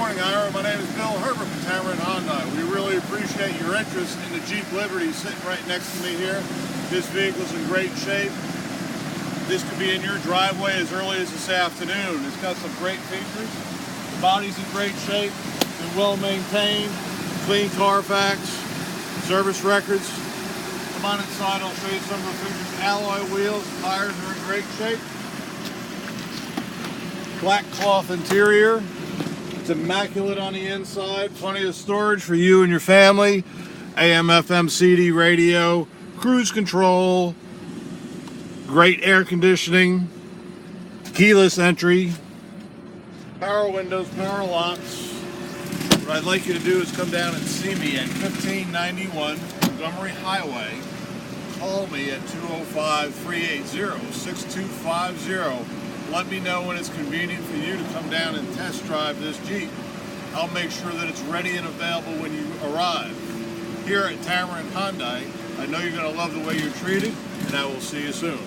morning, Ira. My name is Bill Hoover from Tameron Hyundai. We really appreciate your interest in the Jeep Liberty sitting right next to me here. This vehicle's in great shape. This could be in your driveway as early as this afternoon. It's got some great features. The body's in great shape, been well maintained, clean Carfax, service records. Come on inside, I'll show you some of the features. Alloy wheels, tires are in great shape. Black cloth interior. It's immaculate on the inside. Plenty of storage for you and your family. AM, FM, CD radio, cruise control, great air conditioning, keyless entry, power windows, power locks. What I'd like you to do is come down and see me at 1591 Montgomery Highway. Call me at 205-380-6250. Let me know when it's convenient for you to come down and test drive this Jeep. I'll make sure that it's ready and available when you arrive. Here at Tameron Hyundai, I know you're going to love the way you're treated, and I will see you soon.